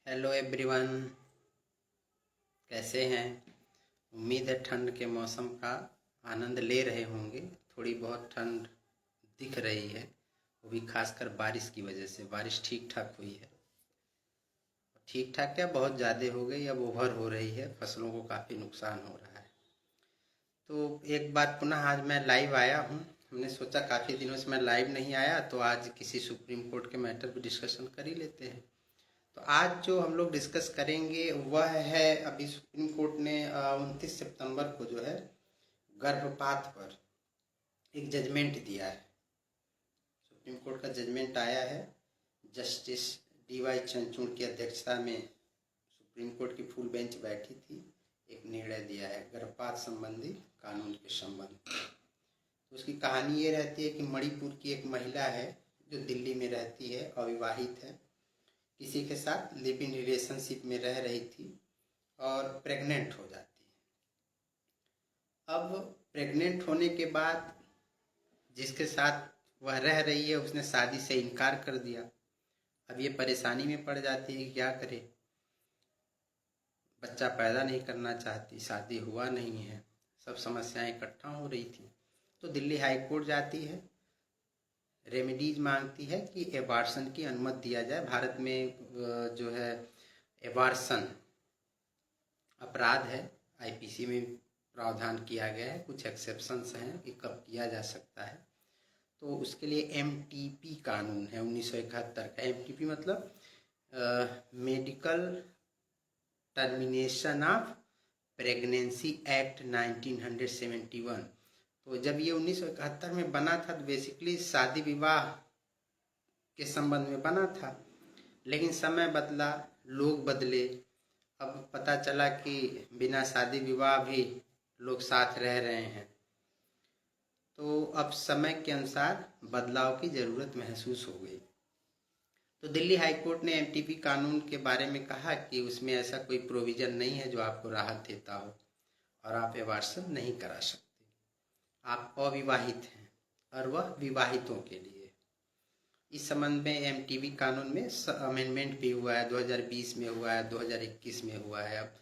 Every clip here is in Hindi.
हेलो एवरीवन, कैसे हैं। उम्मीद है ठंड के मौसम का आनंद ले रहे होंगे। थोड़ी बहुत ठंड दिख रही है, वो भी खासकर बारिश की वजह से। बारिश ठीक ठाक हुई है, ठीक ठाक क्या बहुत ज़्यादा हो गई, अब ओवर हो रही है, फसलों को काफ़ी नुकसान हो रहा है। तो एक बार पुनः आज मैं लाइव आया हूँ। हमने सोचा काफ़ी दिनों से मैं लाइव नहीं आया, तो आज किसी सुप्रीम कोर्ट के मैटर पर डिस्कशन कर ही लेते हैं। तो आज जो हम लोग डिस्कस करेंगे वह है, अभी सुप्रीम कोर्ट ने 29 सितंबर को जो है गर्भपात पर एक जजमेंट दिया है। सुप्रीम कोर्ट का जजमेंट आया है। जस्टिस DY चंद्रचूड़ की अध्यक्षता में सुप्रीम कोर्ट की फुल बेंच बैठी थी, एक निर्णय दिया है गर्भपात संबंधी कानून के संबंध में। तो उसकी कहानी ये रहती है कि मणिपुर की एक महिला है जो दिल्ली में रहती है, अविवाहित है, किसी के साथ लिव इन रिलेशनशिप में रह रही थी और प्रेग्नेंट हो जाती है। अब प्रेग्नेंट होने के बाद जिसके साथ वह रह रही है उसने शादी से इनकार कर दिया। अब ये परेशानी में पड़ जाती है कि क्या करे, बच्चा पैदा नहीं करना चाहती, शादी हुआ नहीं है, सब समस्याएं इकट्ठा हो रही थी। तो दिल्ली हाई कोर्ट जाती है, रेमेडीज मांगती है कि एबार्शन की अनुमति दिया जाए। भारत में जो है एबार्शन अपराध है, IPC में प्रावधान किया गया है, कुछ एक्सेप्शंस हैं कि कब किया जा सकता है। तो उसके लिए MTP कानून है 1971 का। MTP मतलब medical termination of pregnancy act 1971। तो जब ये 1971 में बना था तो बेसिकली शादी विवाह के संबंध में बना था, लेकिन समय बदला, लोग बदले। अब पता चला कि बिना शादी विवाह भी लोग साथ रह रहे हैं, तो अब समय के अनुसार बदलाव की ज़रूरत महसूस हो गई। तो दिल्ली हाई कोर्ट ने MTP कानून के बारे में कहा कि उसमें ऐसा कोई प्रोविज़न नहीं है जो आपको राहत देता हो और आप एबार्शन नहीं करा सकते। आप अविवाहित हैं और वह विवाहितों के लिए। इस संबंध में MTP कानून में अमेंडमेंट भी हुआ है, 2020 में हुआ है, 2021 में हुआ है। अब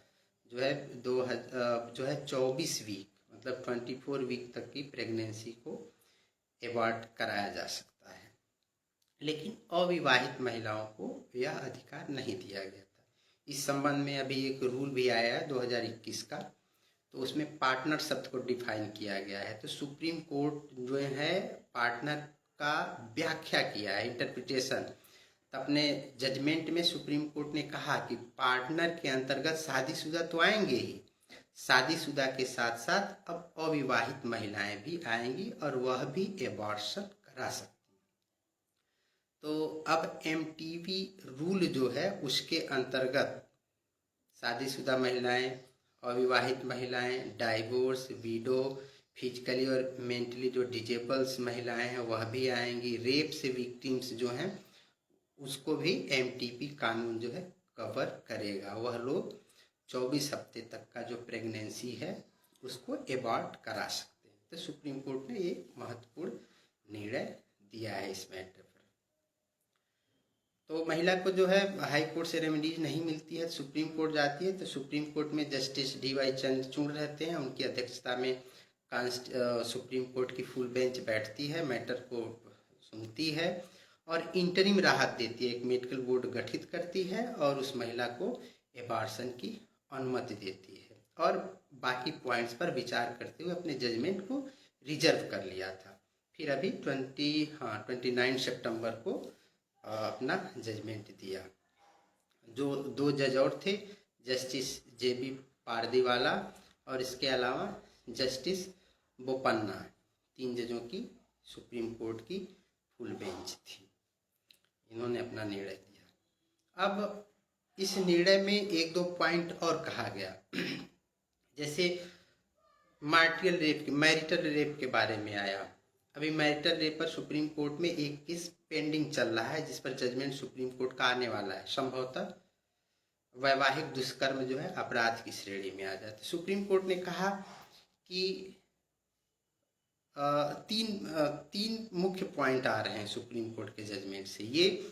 जो है 24 वीक मतलब 24 वीक तक की प्रेगनेंसी को एबॉर्ट कराया जा सकता है, लेकिन अविवाहित महिलाओं को यह अधिकार नहीं दिया गया था। इस संबंध में अभी एक रूल भी आया है 2021 का, तो उसमें पार्टनर शब्द को डिफाइन किया गया है। तो सुप्रीम कोर्ट जो है पार्टनर का व्याख्या किया है, इंटरप्रिटेशन। तो अपने जजमेंट में सुप्रीम कोर्ट ने कहा कि पार्टनर के अंतर्गत शादीशुदा तो आएंगे ही, शादीशुदा के साथ साथ अब अविवाहित महिलाएं भी आएंगी और वह भी एबॉर्शन करा सकती। तो अब MTP रूल जो है उसके अंतर्गत शादीशुदा महिलाएं, अविवाहित महिलाएं, डाइवोर्स, विडो, फिजिकली और मेंटली जो डिजेबल्स महिलाएं हैं वह भी आएंगी। रेप से विक्टिम्स जो हैं उसको भी MTP कानून जो है कवर करेगा। वह लोग 24 हफ्ते तक का जो प्रेगनेंसी है उसको एबॉर्ट करा सकते हैं। तो सुप्रीम कोर्ट ने ये महत्वपूर्ण निर्णय दिया है इस मैटर पर। तो महिला को जो है हाई कोर्ट से रेमेडीज नहीं मिलती है, सुप्रीम कोर्ट जाती है। तो सुप्रीम कोर्ट में जस्टिस DY चंद्रचूड़ रहते हैं, उनकी अध्यक्षता में सुप्रीम कोर्ट की फुल बेंच बैठती है, मैटर को सुनती है और इंटरिम राहत देती है। एक मेडिकल बोर्ड गठित करती है और उस महिला को एबार्शन की अनुमति देती है, और बाकी पॉइंट्स पर विचार करते हुए अपने जजमेंट को रिजर्व कर लिया था। फिर अभी 29 सितंबर को अपना जजमेंट दिया। जो 2 जज और थे, जस्टिस JB पारदीवाला और इसके अलावा जस्टिस बोपन्ना, 3 जजों की सुप्रीम कोर्ट की फुल बेंच थी। इन्होंने अपना निर्णय दिया। अब इस निर्णय में 1-2 पॉइंट और कहा गया, जैसे मैरिटल रेप के बारे में आया। अभी मैरिटल रेप पर सुप्रीम कोर्ट में एक केस पेंडिंग चल रहा है जिस पर जजमेंट सुप्रीम कोर्ट का आने वाला है। संभवतः वैवाहिक दुष्कर्म जो है अपराध की श्रेणी में आ जाता है। सुप्रीम कोर्ट ने कहा कि तीन मुख्य पॉइंट आ रहे हैं सुप्रीम कोर्ट के जजमेंट से, ये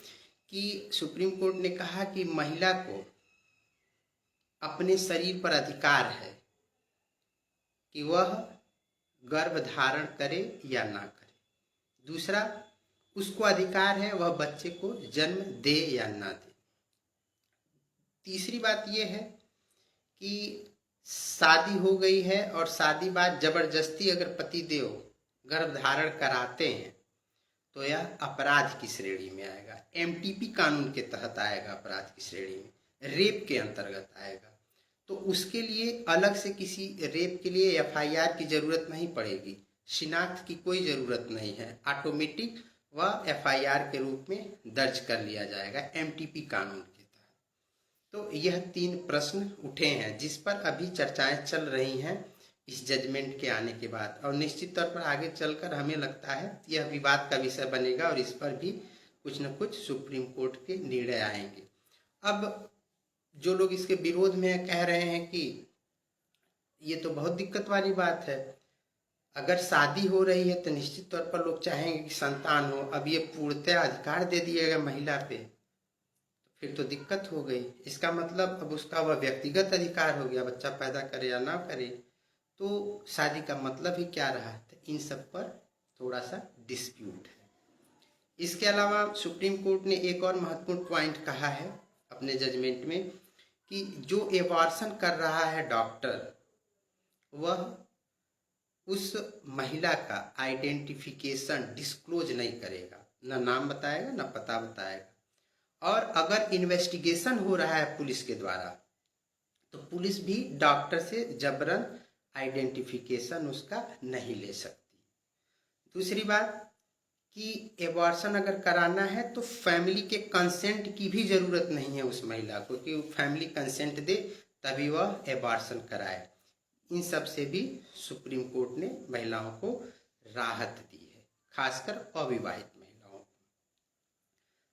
कि सुप्रीम कोर्ट ने कहा कि महिला को अपने शरीर पर अधिकार है कि वह गर्भ धारण करे या ना करे। दूसरा, उसको अधिकार है वह बच्चे को जन्म दे या ना दे। तीसरी बात यह है कि शादी हो गई है और शादी बाद जबरदस्ती अगर पतिदेव गर्भ धारण कराते हैं तो यह अपराध की श्रेणी में आएगा, एमटीपी कानून के तहत आएगा, अपराध की श्रेणी में, रेप के अंतर्गत आएगा। तो उसके लिए अलग से किसी रेप के लिए एफआईआर की जरूरत नहीं पड़ेगी, शिनाख्त की कोई जरूरत नहीं है, ऑटोमेटिक वह एफआईआर के रूप में दर्ज कर लिया जाएगा एमटीपी कानून के तहत। तो यह 3 प्रश्न उठे हैं जिस पर अभी चर्चाएं चल रही हैं इस जजमेंट के आने के बाद, और निश्चित तौर पर आगे चलकर हमें लगता है यह विवाद का विषय बनेगा और इस पर भी कुछ न कुछ सुप्रीम कोर्ट के निर्णय आएंगे। अब जो लोग इसके विरोध में कह रहे हैं कि ये तो बहुत दिक्कत वाली बात है, अगर शादी हो रही है तो निश्चित तौर पर लोग चाहेंगे कि संतान हो, अब ये पूर्णतः अधिकार दे दिएगा महिला पे, फिर तो दिक्कत हो गई। इसका मतलब अब उसका वह व्यक्तिगत अधिकार हो गया, बच्चा पैदा करे या ना करे, तो शादी का मतलब ही क्या रहा। तो इन सब पर थोड़ा सा डिस्प्यूट है। इसके अलावा सुप्रीम कोर्ट ने एक और महत्वपूर्ण पॉइंट कहा है अपने जजमेंट में कि जो एबॉर्शन कर रहा है डॉक्टर, वह उस महिला का आइडेंटिफिकेशन डिस्क्लोज नहीं करेगा, न नाम बताएगा न पता बताएगा। और अगर इन्वेस्टिगेशन हो रहा है पुलिस के द्वारा तो पुलिस भी डॉक्टर से जबरन आइडेंटिफिकेशन उसका नहीं ले सकती। दूसरी बात कि एबॉर्शन अगर कराना है तो फैमिली के कंसेंट की भी जरूरत नहीं है उस महिला को कि फैमिली कंसेंट दे तभी वह एबॉर्शन कराए। इन सब से भी सुप्रीम कोर्ट ने महिलाओं को राहत दी है, खासकर अविवाहित महिलाओं को।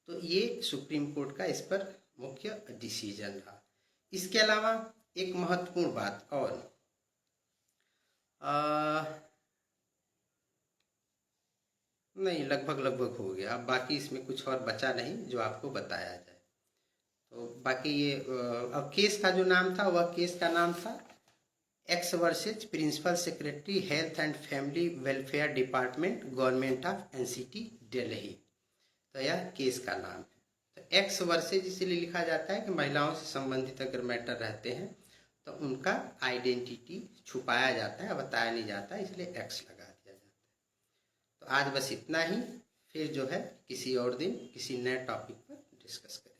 तो ये सुप्रीम कोर्ट का इस पर मुख्य डिसीजन रहा। इसके अलावा एक महत्वपूर्ण बात और नहीं, लगभग हो गया, अब बाकी इसमें कुछ और बचा नहीं जो आपको बताया जाए। तो बाकी ये अब केस का जो नाम था वह केस का नाम था X versus principal secretary health and family welfare department government of NCT Delhi. तो यह केस का नाम है। तो एक्स वर्सेज इसलिए लिखा जाता है कि महिलाओं से संबंधित अगर मैटर रहते हैं तो उनका आइडेंटिटी छुपाया जाता है, बताया नहीं जाता, इसलिए एक्स लगा दिया जाता है। तो आज बस इतना ही, फिर जो है किसी और दिन किसी नए टॉपिक पर डिस्कस करेंगे।